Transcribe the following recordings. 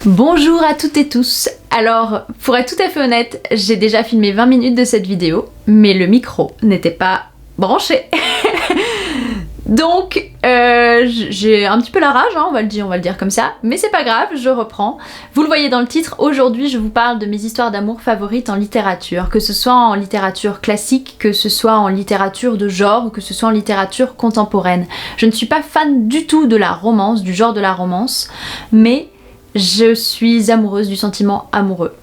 Bonjour à toutes et tous. Alors, pour être tout à fait honnête, j'ai déjà filmé 20 minutes de cette vidéo, mais le micro n'était pas branché. Donc, j'ai un petit peu la rage, hein, on va le dire comme ça, mais c'est pas grave, je reprends. Vous le voyez dans le titre, aujourd'hui je vous parle de mes histoires d'amour favorites en littérature, que ce soit en littérature classique, que ce soit en littérature de genre, ou que ce soit en littérature contemporaine. Je ne suis pas fan du tout de la romance, du genre de la romance, mais je suis amoureuse du sentiment amoureux.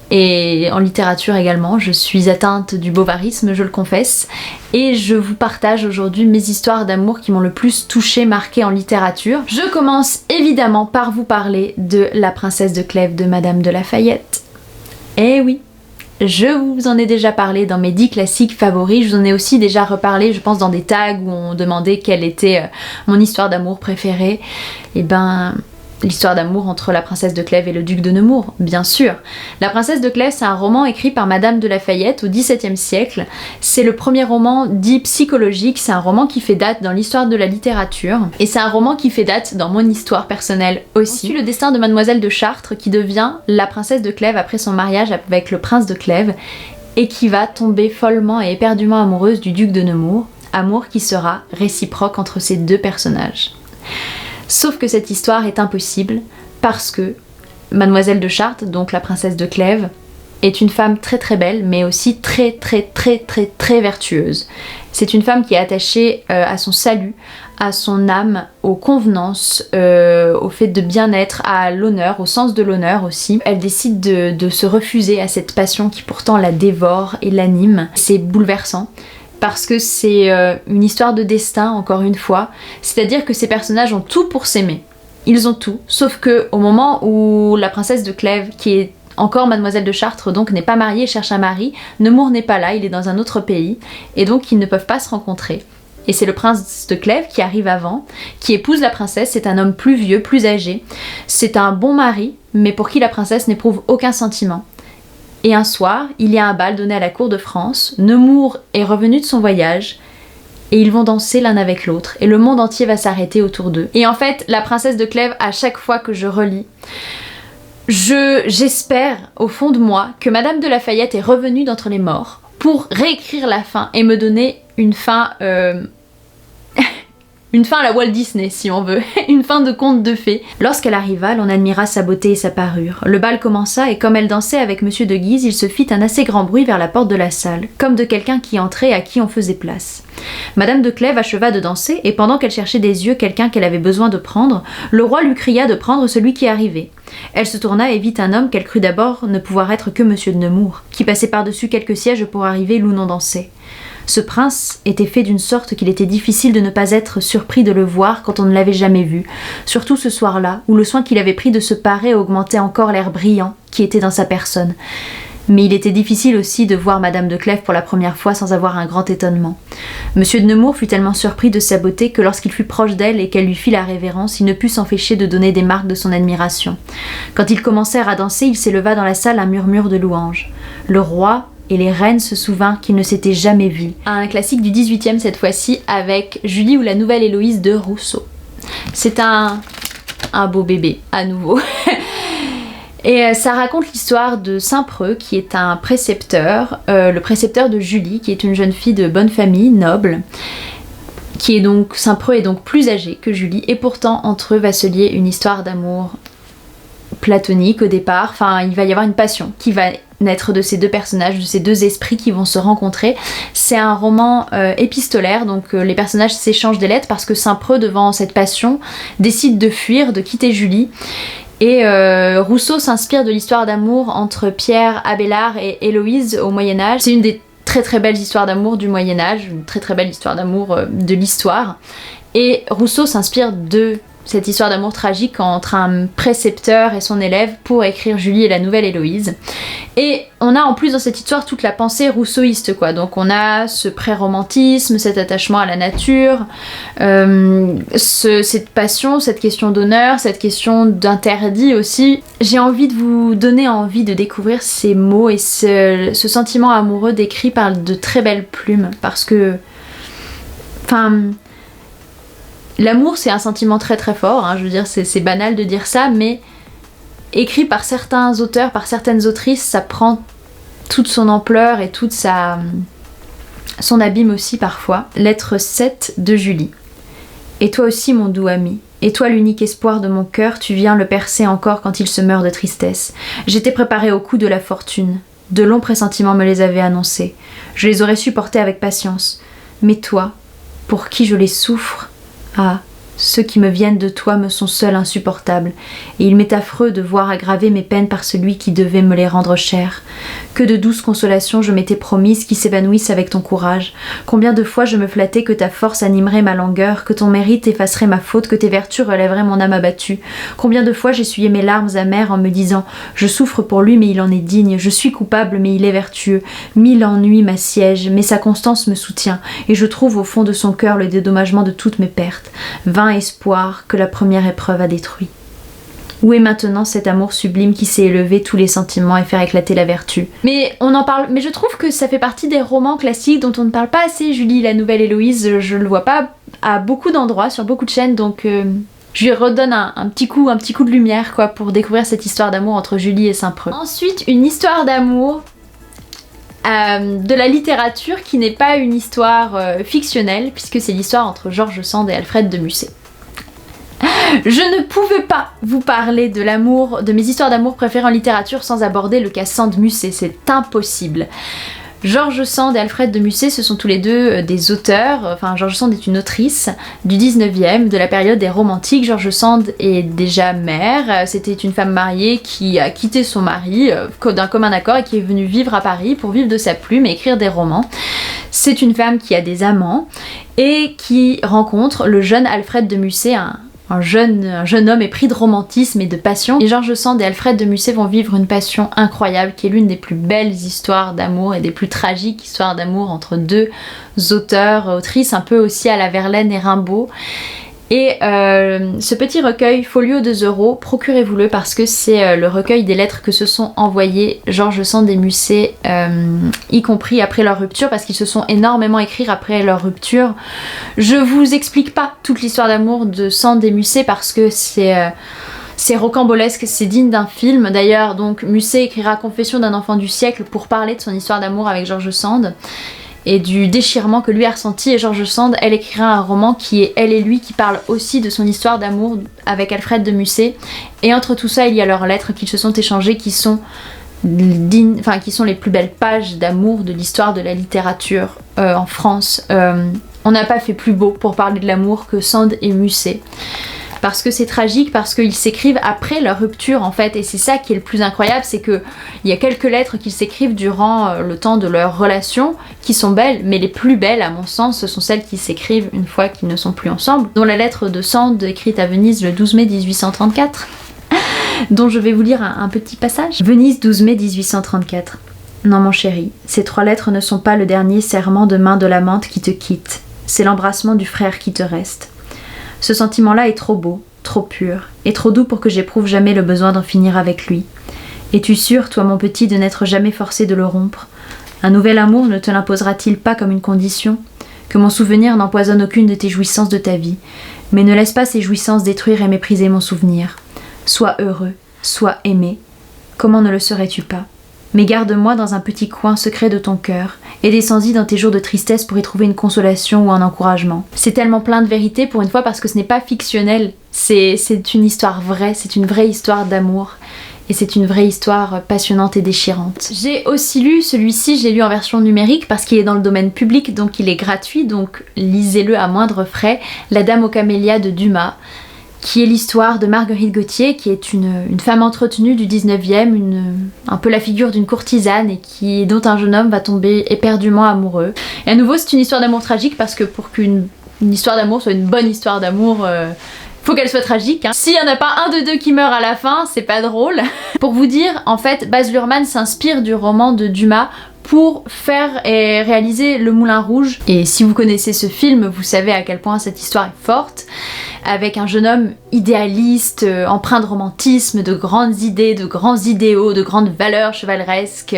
Et en littérature également, je suis atteinte du bovarisme, je le confesse, et je vous partage aujourd'hui mes histoires d'amour qui m'ont le plus touchée, marquée en littérature. Je commence évidemment par vous parler de La Princesse de Clèves de Madame de La Fayette. Eh oui, je vous en ai déjà parlé dans mes 10 classiques favoris, je vous en ai aussi déjà reparlé, je pense, dans des tags où on demandait quelle était mon histoire d'amour préférée. Et ben... l'histoire d'amour entre la princesse de Clèves et le duc de Nemours, bien sûr. La Princesse de Clèves, c'est un roman écrit par Madame de La Fayette au XVIIe siècle. C'est le premier roman dit psychologique, c'est un roman qui fait date dans l'histoire de la littérature, et c'est un roman qui fait date dans mon histoire personnelle aussi. On suit le destin de Mademoiselle de Chartres, qui devient la princesse de Clèves après son mariage avec le prince de Clèves, et qui va tomber follement et éperdument amoureuse du duc de Nemours, amour qui sera réciproque entre ces deux personnages. Sauf que cette histoire est impossible parce que Mademoiselle de Chartres, donc la princesse de Clèves, est une femme très très belle mais aussi très vertueuse. C'est une femme qui est attachée à son salut, à son âme, aux convenances, au fait de bien-être, à l'honneur, au sens de l'honneur aussi. Elle décide de se refuser à cette passion qui pourtant la dévore et l'anime. C'est bouleversant. Parce que c'est une histoire de destin, encore une fois. C'est-à-dire que ces personnages ont tout pour s'aimer. Ils ont tout, sauf que au moment où la princesse de Clèves, qui est encore Mademoiselle de Chartres, donc n'est pas mariée et cherche un mari, Nemours n'est pas là, il est dans un autre pays, et donc ils ne peuvent pas se rencontrer. Et c'est le prince de Clèves qui arrive avant, qui épouse la princesse, c'est un homme plus vieux, plus âgé. C'est un bon mari, mais pour qui la princesse n'éprouve aucun sentiment. Et un soir, il y a un bal donné à la cour de France, Nemours est revenu de son voyage, et ils vont danser l'un avec l'autre, et le monde entier va s'arrêter autour d'eux. Et en fait, la princesse de Clèves, à chaque fois que je relis, j'espère au fond de moi que Madame de La Fayette est revenue d'entre les morts pour réécrire la fin et me donner une fin... une fin à la Walt Disney, si on veut, une fin de conte de fées. Lorsqu'elle arriva, l'on admira sa beauté et sa parure. Le bal commença, et comme elle dansait avec Monsieur de Guise, il se fit un assez grand bruit vers la porte de la salle, comme de quelqu'un qui entrait et à qui on faisait place. Madame de Clèves acheva de danser, et pendant qu'elle cherchait des yeux quelqu'un qu'elle avait besoin de prendre, le roi lui cria de prendre celui qui arrivait. Elle se tourna et vit un homme qu'elle crut d'abord ne pouvoir être que Monsieur de Nemours, qui passait par-dessus quelques sièges pour arriver où l'on dansait. Ce prince était fait d'une sorte qu'il était difficile de ne pas être surpris de le voir quand on ne l'avait jamais vu, surtout ce soir-là, où le soin qu'il avait pris de se parer augmentait encore l'air brillant qui était dans sa personne. Mais il était difficile aussi de voir Madame de Clèves pour la première fois sans avoir un grand étonnement. Monsieur de Nemours fut tellement surpris de sa beauté que lorsqu'il fut proche d'elle et qu'elle lui fit la révérence, il ne put s'empêcher de donner des marques de son admiration. Quand ils commencèrent à danser, il s'éleva dans la salle un murmure de louanges. Le roi et les reines se souvinrent qu'ils ne s'étaient jamais vus. Un classique du 18e cette fois-ci avec Julie ou la Nouvelle Héloïse de Rousseau. C'est un beau bébé à nouveau. Et ça raconte l'histoire de Saint-Preux qui est un précepteur, le précepteur de Julie qui est une jeune fille de bonne famille, noble. Saint-Preux est donc plus âgé que Julie et pourtant entre eux va se lier une histoire d'amour platonique au départ. Enfin, il va y avoir une passion qui va naître de ces deux personnages, de ces deux esprits qui vont se rencontrer. C'est un roman épistolaire, donc les personnages s'échangent des lettres parce que Saint-Preux, devant cette passion, décide de fuir, de quitter Julie. Et Rousseau s'inspire de l'histoire d'amour entre Pierre Abélard et Héloïse au Moyen-Âge. C'est une des très belles histoires d'amour du Moyen-Âge, une très belle histoire d'amour de l'histoire. Et Rousseau s'inspire de cette histoire d'amour tragique entre un précepteur et son élève pour écrire Julie et la Nouvelle Héloïse. Et on a en plus dans cette histoire toute la pensée rousseauiste, quoi. Donc on a ce pré-romantisme, cet attachement à la nature, cette passion, cette question d'honneur, cette question d'interdit aussi. J'ai envie de vous donner envie de découvrir ces mots et ce sentiment amoureux décrit par de très belles plumes, parce que... L'amour c'est un sentiment très fort, hein, je veux dire c'est banal de dire ça, mais écrit par certains auteurs, par certaines autrices, ça prend toute son ampleur et toute son abîme aussi parfois. Lettre 7 de Julie. Et toi aussi mon doux ami, et toi l'unique espoir de mon cœur, tu viens le percer encore quand il se meurt de tristesse. J'étais préparée au coup de la fortune. De longs pressentiments me les avaient annoncés. Je les aurais supportés avec patience. Mais toi, pour qui je les souffre, ah, ceux qui me viennent de toi me sont seuls insupportables, et il m'est affreux de voir aggraver mes peines par celui qui devait me les rendre chères. Que de douces consolations je m'étais promise qui s'évanouissent avec ton courage. Combien de fois je me flattais que ta force animerait ma langueur, que ton mérite effacerait ma faute, que tes vertus relèveraient mon âme abattue. Combien de fois j'essuyais mes larmes amères en me disant « Je souffre pour lui mais il en est digne, je suis coupable mais il est vertueux. Mille ennuis m'assiègent, mais sa constance me soutient, et je trouve au fond de son cœur le dédommagement de toutes mes pertes. Vain espoir que la première épreuve a détruit. Où est maintenant cet amour sublime qui sait élever tous les sentiments et faire éclater la vertu? Mais on en parle, mais je trouve que ça fait partie des romans classiques dont on ne parle pas assez. Julie, la nouvelle Héloïse, je le vois pas à beaucoup d'endroits, sur beaucoup de chaînes, donc je lui redonne un petit coup de lumière quoi, pour découvrir cette histoire d'amour entre Julie et Saint-Preux. Ensuite, une histoire d'amour de la littérature qui n'est pas une histoire fictionnelle, puisque c'est l'histoire entre George Sand et Alfred de Musset. Je ne pouvais pas vous parler de l'amour, de mes histoires d'amour préférées en littérature sans aborder le cas Sand-Musset, c'est impossible. George Sand et Alfred de Musset, ce sont tous les deux des auteurs, enfin George Sand est une autrice du 19e, de la période des romantiques. George Sand est déjà mère, c'était une femme mariée qui a quitté son mari d'un commun accord et qui est venue vivre à Paris pour vivre de sa plume et écrire des romans. C'est une femme qui a des amants et qui rencontre le jeune Alfred de Musset, un jeune homme épris de romantisme et de passion. Et George Sand et Alfred de Musset vont vivre une passion incroyable qui est l'une des plus belles histoires d'amour et des plus tragiques histoires d'amour entre deux auteurs, autrices un peu aussi à la Verlaine et Rimbaud. Et ce petit recueil, Folio 2 €, procurez-vous-le parce que c'est le recueil des lettres que se sont envoyées George Sand et Musset, y compris après leur rupture, parce qu'ils se sont énormément écrits après leur rupture. Je vous explique pas toute l'histoire d'amour de Sand et Musset parce que c'est rocambolesque, c'est digne d'un film. D'ailleurs, donc Musset écrira Confession d'un enfant du siècle pour parler de son histoire d'amour avec George Sand et du déchirement que lui a ressenti, et George Sand, elle écrira un roman qui est Elle et lui, qui parle aussi de son histoire d'amour avec Alfred de Musset, et entre tout ça il y a leurs lettres qu'ils se sont échangées qui sont qui sont les plus belles pages d'amour de l'histoire de la littérature en France. On n'a pas fait plus beau pour parler de l'amour que Sand et Musset. Parce que c'est tragique, parce qu'ils s'écrivent après leur rupture en fait, et c'est ça qui est le plus incroyable, c'est que il y a quelques lettres qu'ils s'écrivent durant le temps de leur relation qui sont belles, mais les plus belles à mon sens ce sont celles qui s'écrivent une fois qu'ils ne sont plus ensemble, dont la lettre de Sand écrite à Venise le 12 mai 1834 dont je vais vous lire un petit passage. Venise, 12 mai 1834. Non mon chéri, ces 3 lettres ne sont pas le dernier serment de main de l'amante qui te quitte, c'est l'embrassement du frère qui te reste. Ce sentiment-là est trop beau, trop pur, et trop doux pour que j'éprouve jamais le besoin d'en finir avec lui. Es-tu sûr, toi mon petit, de n'être jamais forcé de le rompre? Un nouvel amour ne te l'imposera-t-il pas comme une condition? Que mon souvenir n'empoisonne aucune de tes jouissances de ta vie, mais ne laisse pas ces jouissances détruire et mépriser mon souvenir. Sois heureux, sois aimé. Comment ne le serais-tu pas? Mais garde-moi dans un petit coin secret de ton cœur, et descends-y dans tes jours de tristesse pour y trouver une consolation ou un encouragement. C'est tellement plein de vérité pour une fois parce que ce n'est pas fictionnel, c'est une histoire vraie, c'est une vraie histoire d'amour. Et c'est une vraie histoire passionnante et déchirante. J'ai aussi lu celui-ci, je l'ai lu en version numérique parce qu'il est dans le domaine public, donc il est gratuit, donc lisez-le à moindre frais. La Dame aux camélias de Dumas, qui est l'histoire de Marguerite Gauthier, qui est une femme entretenue du 19e, un peu la figure d'une courtisane et dont un jeune homme va tomber éperdument amoureux. Et à nouveau, c'est une histoire d'amour tragique parce que pour qu'une histoire d'amour soit une bonne histoire d'amour, faut qu'elle soit tragique. S'il y en a pas un de deux qui meurt à la fin, c'est pas drôle. Pour vous dire, en fait, Baz Luhrmann s'inspire du roman de Dumas pour faire et réaliser Le Moulin Rouge. Et si vous connaissez ce film, vous savez à quel point cette histoire est forte, avec un jeune homme idéaliste, empreint de romantisme, de grandes idées, de grands idéaux, de grandes valeurs chevaleresques.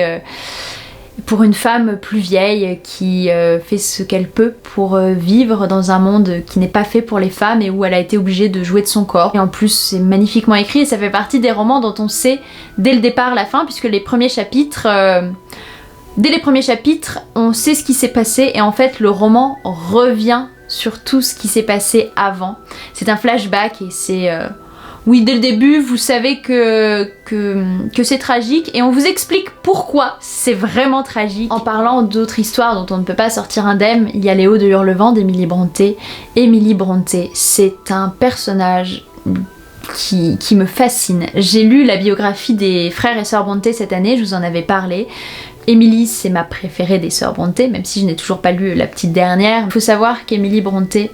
pour une femme plus vieille qui fait ce qu'elle peut pour vivre dans un monde qui n'est pas fait pour les femmes et où elle a été obligée de jouer de son corps. Et en plus c'est magnifiquement écrit et ça fait partie des romans dont on sait dès le départ la fin, puisque les premiers chapitres, dès les premiers chapitres on sait ce qui s'est passé et en fait le roman revient sur tout ce qui s'est passé avant. C'est un flashback et c'est... Oui, dès le début, vous savez que c'est tragique et on vous explique pourquoi c'est vraiment tragique. En parlant d'autres histoires dont on ne peut pas sortir indemne, il y a Les Hauts de Hurlevent d'Emily Brontë. Emily Brontë, c'est un personnage qui me fascine. J'ai lu la biographie des frères et sœurs Brontë cette année, je vous en avais parlé. Emily, c'est ma préférée des sœurs Brontë, même si je n'ai toujours pas lu la petite dernière. Il faut savoir qu'Emily Brontë,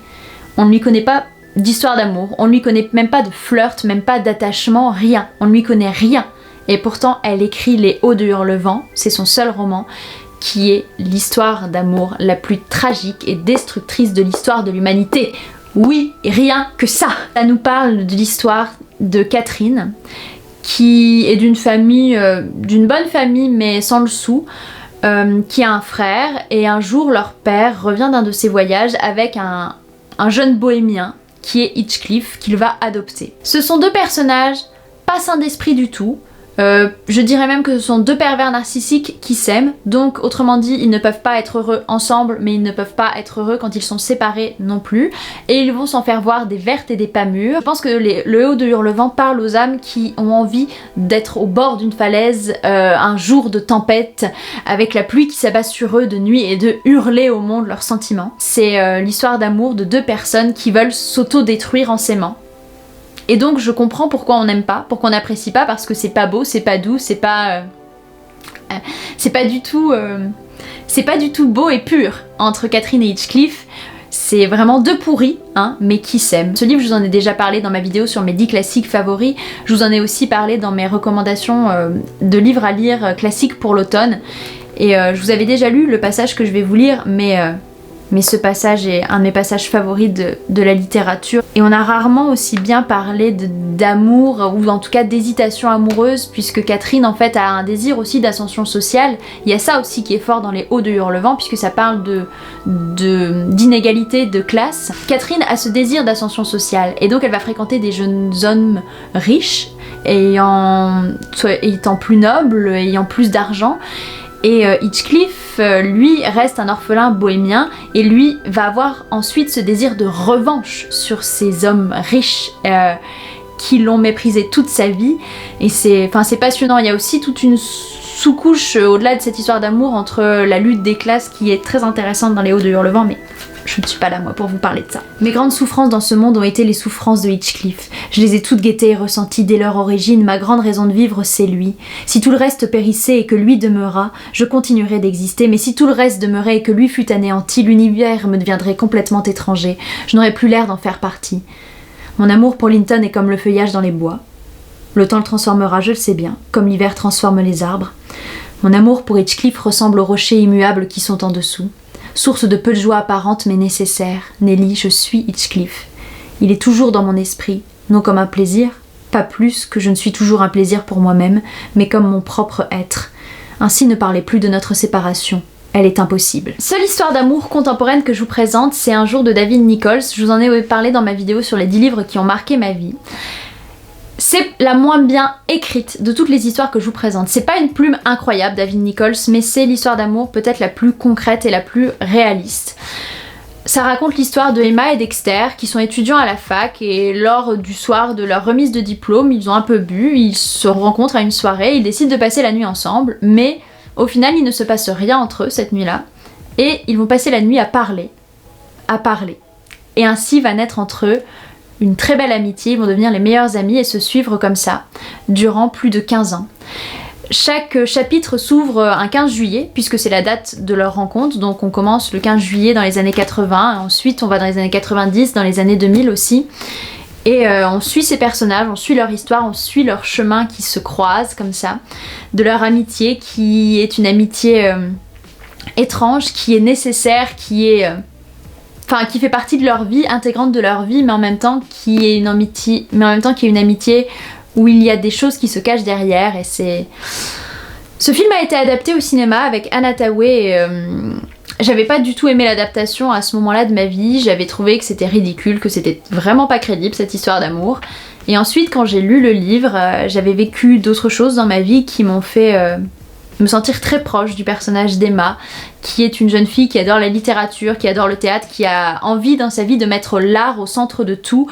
on ne lui connaît pas d'histoire d'amour, on ne lui connaît même pas de flirt, même pas d'attachement, rien. On ne lui connaît rien. Et pourtant, elle écrit Les Hauts de Hurlevent, c'est son seul roman, qui est l'histoire d'amour la plus tragique et destructrice de l'histoire de l'humanité. Oui, et rien que ça. Ça nous parle de l'histoire de Catherine, qui est d'une famille, d'une bonne famille mais sans le sou, qui a un frère, et un jour leur père revient d'un de ses voyages avec un jeune bohémien qui est Heathcliff, qu'il va adopter. Ce sont deux personnages pas sains d'esprit du tout. Je dirais même que ce sont deux pervers narcissiques qui s'aiment, donc autrement dit ils ne peuvent pas être heureux ensemble mais ils ne peuvent pas être heureux quand ils sont séparés non plus, et ils vont s'en faire voir des vertes et des pas mûres. Je pense que le Haut de Hurlevent parle aux âmes qui ont envie d'être au bord d'une falaise un jour de tempête avec la pluie qui s'abat sur eux de nuit et de hurler au monde leurs sentiments. C'est l'histoire d'amour de deux personnes qui veulent s'auto-détruire en s'aimant. Et donc je comprends pourquoi on n'aime pas, pourquoi on n'apprécie pas, parce que c'est pas beau, c'est pas doux, c'est pas du tout beau et pur entre Catherine et Heathcliff. C'est vraiment deux pourris, hein, mais qui s'aiment. Ce livre, je vous en ai déjà parlé dans ma vidéo sur mes 10 classiques favoris. Je vous en ai aussi parlé dans mes recommandations de livres à lire classiques pour l'automne. Et je vous avais déjà lu le passage que je vais vous lire, mais ce passage est un de mes passages favoris de la littérature. Et on a rarement aussi bien parlé d'amour, ou en tout cas d'hésitation amoureuse, puisque Catherine en fait a un désir aussi d'ascension sociale. Il y a ça aussi qui est fort dans Les Hauts de Hurlevent, puisque ça parle d'inégalité de classe. Catherine a ce désir d'ascension sociale, et donc elle va fréquenter des jeunes hommes riches, étant plus nobles, ayant plus d'argent. Et Heathcliff, lui, reste un orphelin bohémien et lui va avoir ensuite ce désir de revanche sur ces hommes riches qui l'ont méprisé toute sa vie. Et c'est passionnant. Il y a aussi toute une sous-couche au-delà de cette histoire d'amour entre la lutte des classes qui est très intéressante dans Les Hauts de Hurlevent, mais je ne suis pas là moi pour vous parler de ça. Mes grandes souffrances dans ce monde ont été les souffrances de Heathcliff. Je les ai toutes guettées et ressenties dès leur origine. Ma grande raison de vivre, c'est lui. Si tout le reste périssait et que lui demeura, je continuerais d'exister, mais si tout le reste demeurait et que lui fût anéanti, l'univers me deviendrait complètement étranger. Je n'aurais plus l'air d'en faire partie. Mon amour pour Linton est comme le feuillage dans les bois. Le temps le transformera, je le sais bien, comme l'hiver transforme les arbres. Mon amour pour Heathcliff ressemble aux rochers immuables qui sont en dessous. Source de peu de joie apparente mais nécessaire, Nelly, je suis Heathcliff. Il est toujours dans mon esprit, non comme un plaisir, pas plus que je ne suis toujours un plaisir pour moi-même, mais comme mon propre être. Ainsi ne parlez plus de notre séparation, elle est impossible. Seule histoire d'amour contemporaine que je vous présente, c'est Un jour de David Nicholls. Je vous en ai parlé dans ma vidéo sur les 10 livres qui ont marqué ma vie. C'est la moins bien écrite de toutes les histoires que je vous présente. C'est pas une plume incroyable, David Nicholls, mais c'est l'histoire d'amour peut-être la plus concrète et la plus réaliste. Ça raconte l'histoire de Emma et Dexter qui sont étudiants à la fac, et lors du soir de leur remise de diplôme, ils ont un peu bu, ils se rencontrent à une soirée, ils décident de passer la nuit ensemble, mais au final il ne se passe rien entre eux cette nuit-là, et ils vont passer la nuit à parler. Et ainsi va naître entre eux une très belle amitié, ils vont devenir les meilleurs amis et se suivre comme ça durant plus de 15 ans. Chaque chapitre s'ouvre un 15 juillet puisque c'est la date de leur rencontre, donc on commence le 15 juillet dans les années 80, ensuite on va dans les années 90, dans les années 2000 aussi, et on suit ces personnages, on suit leur histoire, on suit leur chemin qui se croisent comme ça, de leur amitié qui est une amitié étrange, qui est nécessaire, qui fait partie de leur vie, intégrante de leur vie, mais en même temps qui est une amitié où il y a des choses qui se cachent derrière, et Ce film a été adapté au cinéma avec Anne Hathaway. J'avais pas du tout aimé l'adaptation à ce moment-là de ma vie. J'avais trouvé que c'était ridicule, que c'était vraiment pas crédible cette histoire d'amour. Et ensuite, quand j'ai lu le livre, j'avais vécu d'autres choses dans ma vie qui m'ont fait me sentir très proche du personnage d'Emma, qui est une jeune fille qui adore la littérature, qui adore le théâtre, qui a envie dans sa vie de mettre l'art au centre de tout,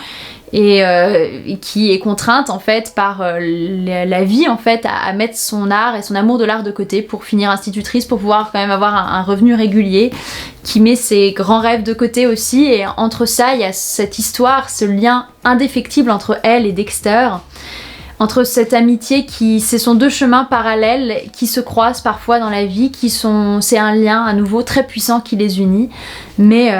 et qui est contrainte en fait par la vie en fait à mettre son art et son amour de l'art de côté pour finir institutrice, pour pouvoir quand même avoir un revenu régulier, qui met ses grands rêves de côté aussi. Et entre ça, il y a cette histoire, ce lien indéfectible entre elle et Dexter, entre cette amitié qui, ce sont deux chemins parallèles qui se croisent parfois dans la vie, c'est un lien à nouveau très puissant qui les unit, mais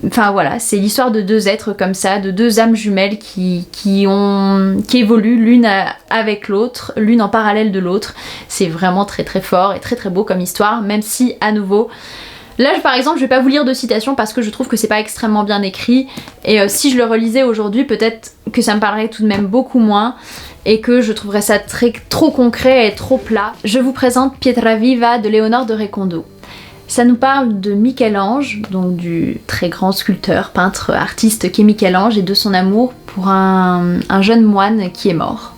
enfin voilà, c'est l'histoire de deux êtres comme ça, de deux âmes jumelles qui évoluent l'une avec l'autre, l'une en parallèle de l'autre. C'est vraiment très très fort et très très beau comme histoire, même si à nouveau, là par exemple je vais pas vous lire de citation parce que je trouve que c'est pas extrêmement bien écrit, et si je le relisais aujourd'hui peut-être que ça me parlerait tout de même beaucoup moins et que je trouverais ça trop concret et trop plat. Je vous présente Pietraviva de Léonore de Recondo. Ça nous parle de Michel-Ange, donc du très grand sculpteur, peintre, artiste qu'est Michel-Ange, et de son amour pour un jeune moine qui est mort.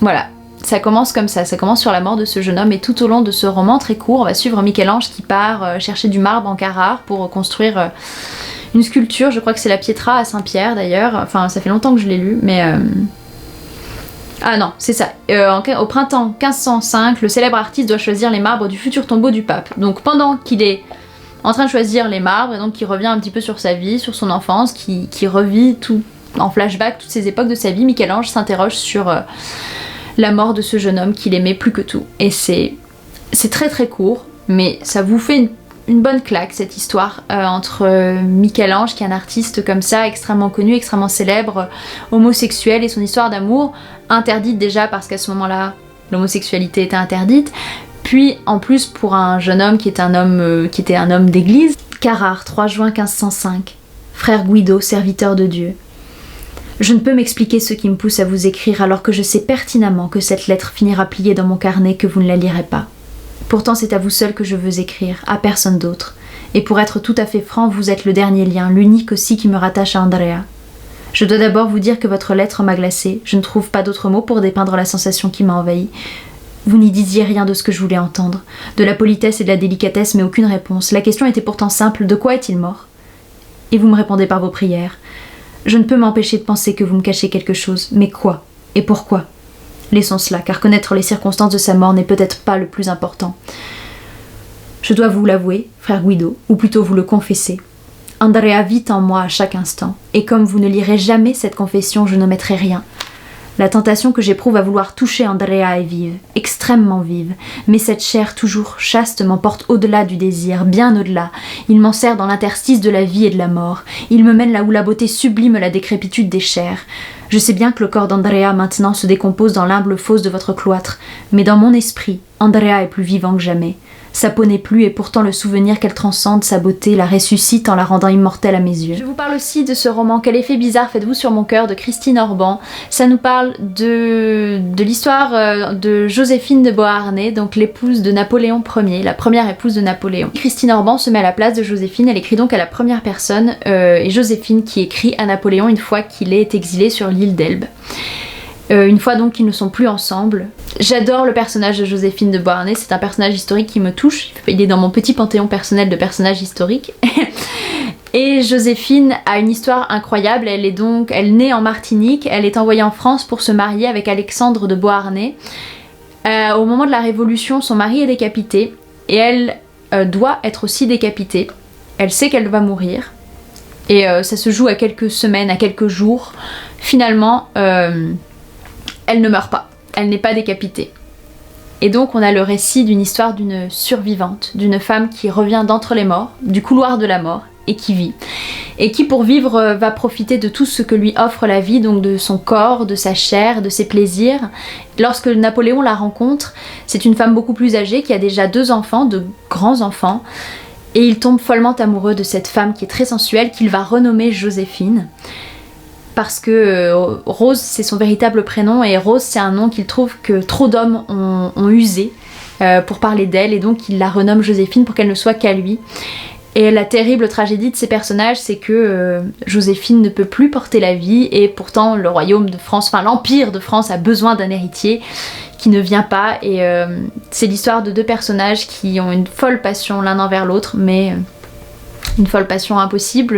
Voilà, ça commence comme ça commence sur la mort de ce jeune homme, et tout au long de ce roman très court, on va suivre Michel-Ange qui part chercher du marbre en Carrare pour construire une sculpture, je crois que c'est la Pietra à Saint-Pierre d'ailleurs, enfin ça fait longtemps que je l'ai lu, mais... Ah non, c'est ça. Au printemps 1505, le célèbre artiste doit choisir les marbres du futur tombeau du pape. Donc pendant qu'il est en train de choisir les marbres, et donc qui revient un petit peu sur sa vie, sur son enfance, qui revit tout en flashback toutes ces époques de sa vie, Michel-Ange s'interroge sur la mort de ce jeune homme qu'il aimait plus que tout. Et c'est très très court, mais ça vous fait une bonne claque cette histoire entre Michel-Ange, qui est un artiste comme ça, extrêmement connu, extrêmement célèbre, homosexuel, et son histoire d'amour, interdite déjà parce qu'à ce moment-là l'homosexualité était interdite, puis en plus pour un jeune homme qui était un homme d'église. Carrare, 3 juin 1505. Frère Guido, serviteur de Dieu. Je ne peux m'expliquer ce qui me pousse à vous écrire alors que je sais pertinemment que cette lettre finira pliée dans mon carnet, que vous ne la lirez pas. Pourtant c'est à vous seul que je veux écrire, à personne d'autre. Et pour être tout à fait franc, vous êtes le dernier lien, l'unique aussi qui me rattache à Andrea. Je dois d'abord vous dire que votre lettre m'a glacée. Je ne trouve pas d'autres mots pour dépeindre la sensation qui m'a envahie. Vous n'y disiez rien de ce que je voulais entendre. De la politesse et de la délicatesse, mais aucune réponse. La question était pourtant simple, de quoi est-il mort? Et vous me répondez par vos prières. Je ne peux m'empêcher de penser que vous me cachez quelque chose. Mais quoi? Et pourquoi? Laissons cela, car connaître les circonstances de sa mort n'est peut-être pas le plus important. Je dois vous l'avouer, frère Guido, ou plutôt vous le confesser. Andrea vit en moi à chaque instant, et comme vous ne lirez jamais cette confession, je n'omettrai rien. La tentation que j'éprouve à vouloir toucher Andrea est vive, extrêmement vive, mais cette chair toujours chaste m'emporte au-delà du désir, bien au-delà. Il m'enserre dans l'interstice de la vie et de la mort. Il me mène là où la beauté sublime la décrépitude des chairs. Je sais bien que le corps d'Andrea maintenant se décompose dans l'humble fosse de votre cloître, mais dans mon esprit, Andrea est plus vivant que jamais. Sa peau n'est plus, et pourtant le souvenir qu'elle transcende, sa beauté, la ressuscite en la rendant immortelle à mes yeux. Je vous parle aussi de ce roman Quel effet bizarre faites-vous sur mon cœur de Christine Orban. Ça nous parle de l'histoire de Joséphine de Beauharnais, donc l'épouse de Napoléon Ier, la première épouse de Napoléon. Christine Orban se met à la place de Joséphine, elle écrit donc à la première personne, et Joséphine qui écrit à Napoléon une fois qu'il est exilé sur l'île d'Elbe. Une fois donc qu'ils ne sont plus ensemble. J'adore le personnage de Joséphine de Beauharnais, c'est un personnage historique qui me touche, il est dans mon petit panthéon personnel de personnages historiques. Et Joséphine a une histoire incroyable, elle naît en Martinique, elle est envoyée en France pour se marier avec Alexandre de Beauharnais. Au moment de la Révolution, son mari est décapité, et elle doit être aussi décapitée. Elle sait qu'elle va mourir, et ça se joue à quelques semaines, à quelques jours. Finalement, elle ne meurt pas, elle n'est pas décapitée. Et donc on a le récit d'une histoire d'une survivante, d'une femme qui revient d'entre les morts, du couloir de la mort, et qui vit. Et qui pour vivre va profiter de tout ce que lui offre la vie, donc de son corps, de sa chair, de ses plaisirs. Lorsque Napoléon la rencontre, c'est une femme beaucoup plus âgée qui a déjà 2 enfants, de grands enfants, et il tombe follement amoureux de cette femme qui est très sensuelle, qu'il va renommer Joséphine. parce que Rose c'est son véritable prénom et Rose c'est un nom qu'il trouve que trop d'hommes ont usé pour parler d'elle et donc il la renomme Joséphine pour qu'elle ne soit qu'à lui. Et la terrible tragédie de ces personnages, c'est que Joséphine ne peut plus porter la vie et pourtant le royaume de France, enfin l'empire de France a besoin d'un héritier qui ne vient pas et c'est l'histoire de deux personnages qui ont une folle passion l'un envers l'autre mais une folle passion impossible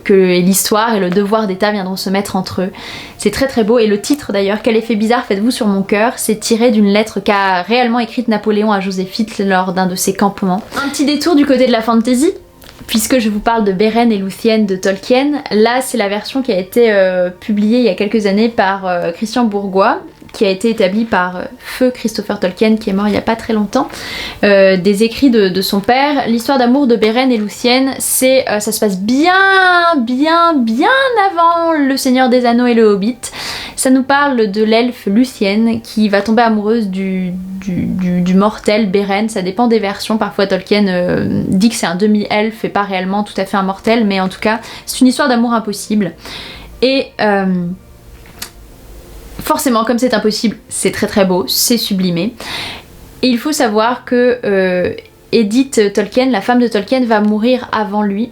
que l'histoire et le devoir d'État viendront se mettre entre eux. C'est très très beau et le titre d'ailleurs, Quel effet bizarre faites-vous sur mon cœur, c'est tiré d'une lettre qu'a réellement écrite Napoléon à Joséphine lors d'un de ses campements. Un petit détour du côté de la fantasy. Puisque je vous parle de Beren et Lúthien de Tolkien, là c'est la version qui a été publiée il y a quelques années par Christian Bourgois, qui a été établie par feu Christopher Tolkien qui est mort il y a pas très longtemps, des écrits de son père. L'histoire d'amour de Beren et Lúthien, ça se passe bien avant Le Seigneur des Anneaux et le Hobbit. Ça nous parle de l'elfe Lúthien qui va tomber amoureuse du mortel Beren, ça dépend des versions, parfois Tolkien dit que c'est un demi-elfe et pas réellement tout à fait un mortel, mais en tout cas c'est une histoire d'amour impossible. Et forcément comme c'est impossible, c'est très très beau, c'est sublimé. Et il faut savoir que Edith Tolkien, la femme de Tolkien, va mourir avant lui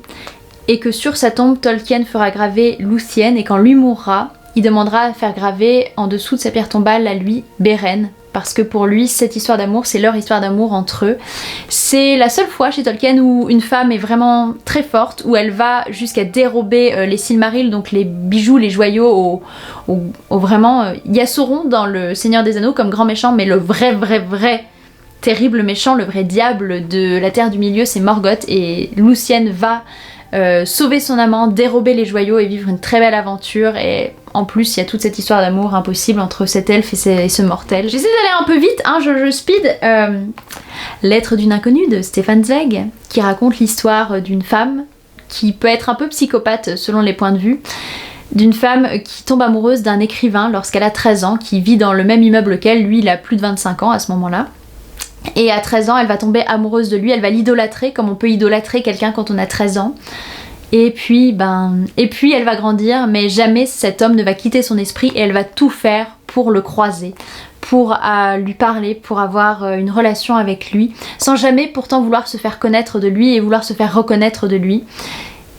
et que sur sa tombe Tolkien fera graver Lúthien et quand lui mourra, il demandera à faire graver en dessous de sa pierre tombale à lui Beren, parce que pour lui cette histoire d'amour c'est leur histoire d'amour entre eux. C'est la seule fois chez Tolkien où une femme est vraiment très forte, où elle va jusqu'à dérober les Silmarils, donc les bijoux, les joyaux au vraiment il y a Sauron dans Le Seigneur des Anneaux comme grand méchant, mais le vrai terrible méchant, le vrai diable de la Terre du Milieu c'est Morgoth et Lúthien va sauver son amant, dérober les joyaux et vivre une très belle aventure. Et en plus il y a toute cette histoire d'amour impossible entre cet elfe et ce mortel. J'essaie d'aller un peu vite, hein, je speed. Lettre d'une inconnue de Stefan Zweig qui raconte l'histoire d'une femme qui peut être un peu psychopathe selon les points de vue, d'une femme qui tombe amoureuse d'un écrivain lorsqu'elle a 13 ans, qui vit dans le même immeuble qu'elle, lui il a plus de 25 ans à ce moment-là. Et à 13 ans, elle va tomber amoureuse de lui, elle va l'idolâtrer comme on peut idolâtrer quelqu'un quand on a 13 ans. Et puis elle va grandir, mais jamais cet homme ne va quitter son esprit et elle va tout faire pour le croiser, pour lui parler, pour avoir une relation avec lui, sans jamais pourtant vouloir se faire connaître de lui et vouloir se faire reconnaître de lui.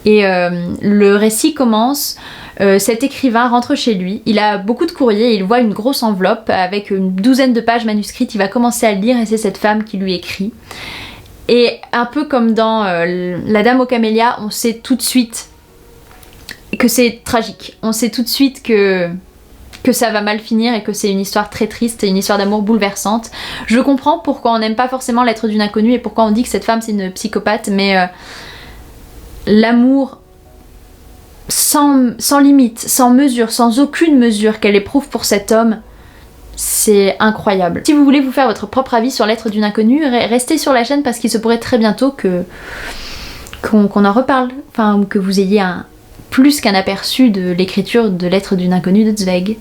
Et le récit commence, cet écrivain rentre chez lui, il a beaucoup de courriers, il voit une grosse enveloppe avec une douzaine de pages manuscrites, il va commencer à le lire et c'est cette femme qui lui écrit. Et un peu comme dans La Dame aux Camélias, on sait tout de suite que c'est tragique, on sait tout de suite que ça va mal finir et que c'est une histoire très triste et une histoire d'amour bouleversante. Je comprends pourquoi on n'aime pas forcément Lettre d'une inconnue et pourquoi on dit que cette femme c'est une psychopathe, mais l'amour sans limite, sans mesure, sans aucune mesure qu'elle éprouve pour cet homme, c'est incroyable. Si vous voulez vous faire votre propre avis sur Lettre d'une inconnue, restez sur la chaîne parce qu'il se pourrait très bientôt qu'on en reparle, enfin, ou que vous ayez plus qu'un aperçu de l'écriture de Lettre d'une inconnue de Zweig.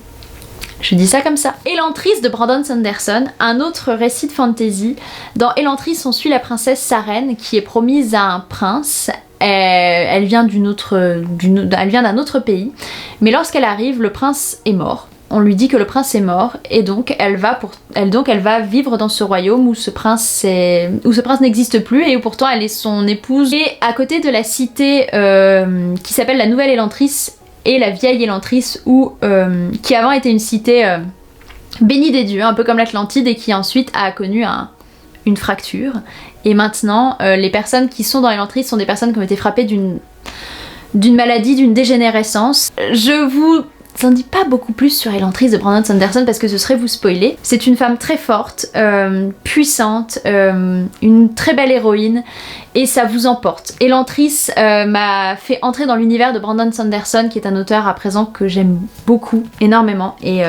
Je dis ça comme ça. Elantris de Brandon Sanderson, un autre récit de fantasy. Dans Elantris, on suit la princesse Sarene qui est promise à un prince. Elle vient d'un autre pays, mais lorsqu'elle arrive, le prince est mort. On lui dit que le prince est mort et donc elle va vivre dans ce royaume où ce prince n'existe plus et où pourtant elle est son épouse. Et à côté de la cité qui s'appelle la Nouvelle Elantris et la Vieille Elantris, qui avant était une cité bénie des dieux, un peu comme l'Atlantide, et qui ensuite a connu une fracture. Et maintenant, les personnes qui sont dans Elantris sont des personnes qui ont été frappées d'une maladie, d'une dégénérescence. Je vous en dis pas beaucoup plus sur Elantris de Brandon Sanderson parce que ce serait vous spoiler. C'est une femme très forte, puissante, une très belle héroïne et ça vous emporte. Elantris m'a fait entrer dans l'univers de Brandon Sanderson qui est un auteur à présent que j'aime beaucoup, énormément, et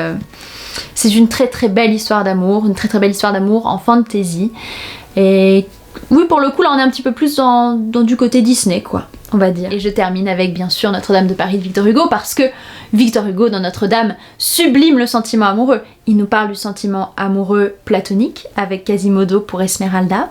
c'est une très très belle histoire d'amour, en fantasy. Et oui, pour le coup là on est un petit peu plus dans du côté Disney quoi, on va dire. Et je termine avec bien sûr Notre-Dame de Paris de Victor Hugo, parce que Victor Hugo dans Notre-Dame sublime le sentiment amoureux. Il nous parle du sentiment amoureux platonique avec Quasimodo pour Esmeralda.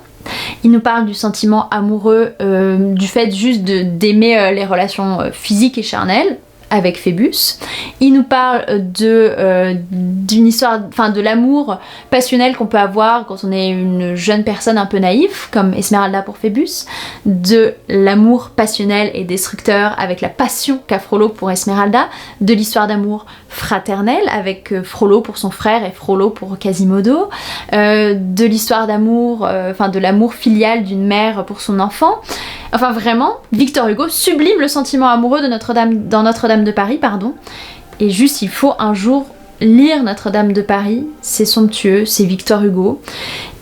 Il nous parle du sentiment amoureux du fait juste d'aimer les relations physiques et charnelles avec Phébus. Il nous parle d'une histoire, enfin de l'amour passionnel qu'on peut avoir quand on est une jeune personne un peu naïve, comme Esmeralda pour Phébus, de l'amour passionnel et destructeur avec la passion qu'a Frollo pour Esmeralda, de l'histoire d'amour fraternel avec Frollo pour son frère et Frollo pour Quasimodo, de l'histoire d'amour, enfin de l'amour filial d'une mère pour son enfant. Enfin vraiment, Victor Hugo sublime le sentiment amoureux de dans Notre-Dame de Paris, pardon. Et juste, il faut un jour lire Notre-Dame de Paris, c'est somptueux, c'est Victor Hugo.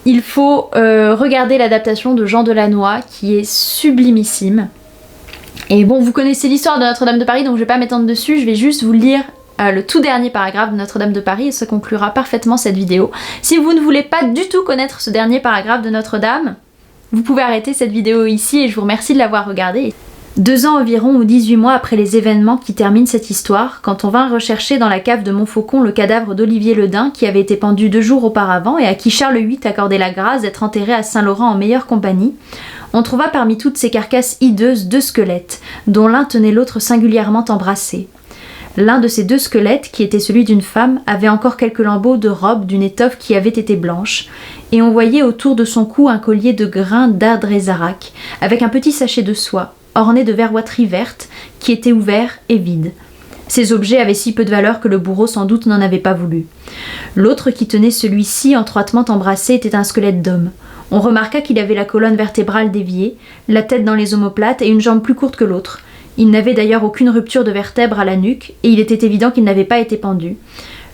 Il faut regarder l'adaptation de Jean Delannoy qui est sublimissime. Et bon, vous connaissez l'histoire de Notre-Dame de Paris, donc je vais pas m'étendre dessus, je vais juste vous lire le tout dernier paragraphe de Notre-Dame de Paris et ça conclura parfaitement cette vidéo. Si vous ne voulez pas du tout connaître ce dernier paragraphe de Notre-Dame, vous pouvez arrêter cette vidéo ici et je vous remercie de l'avoir regardée. 2 ans environ ou 18 mois après les événements qui terminent cette histoire, quand on vint rechercher dans la cave de Montfaucon le cadavre d'Olivier le Daim qui avait été pendu 2 jours auparavant et à qui Charles VIII accordait la grâce d'être enterré à Saint-Laurent en meilleure compagnie, on trouva parmi toutes ces carcasses hideuses 2 squelettes, dont l'un tenait l'autre singulièrement embrassé. L'un de ces 2 squelettes, qui était celui d'une femme, avait encore quelques lambeaux de robe d'une étoffe qui avait été blanche, et on voyait autour de son cou un collier de grains d'Ardrézarac, avec un petit sachet de soie, orné de verroiterie verte, qui était ouvert et vide. Ces objets avaient si peu de valeur que le bourreau sans doute n'en avait pas voulu. L'autre qui tenait celui-ci étroitement embrassé était un squelette d'homme. On remarqua qu'il avait la colonne vertébrale déviée, la tête dans les omoplates et une jambe plus courte que l'autre. Il n'avait d'ailleurs aucune rupture de vertèbre à la nuque, et il était évident qu'il n'avait pas été pendu.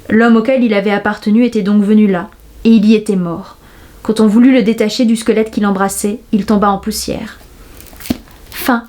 L'homme auquel il avait appartenu était donc venu là, et il y était mort. Quand on voulut le détacher du squelette qui l'embrassait, il tomba en poussière. Fin.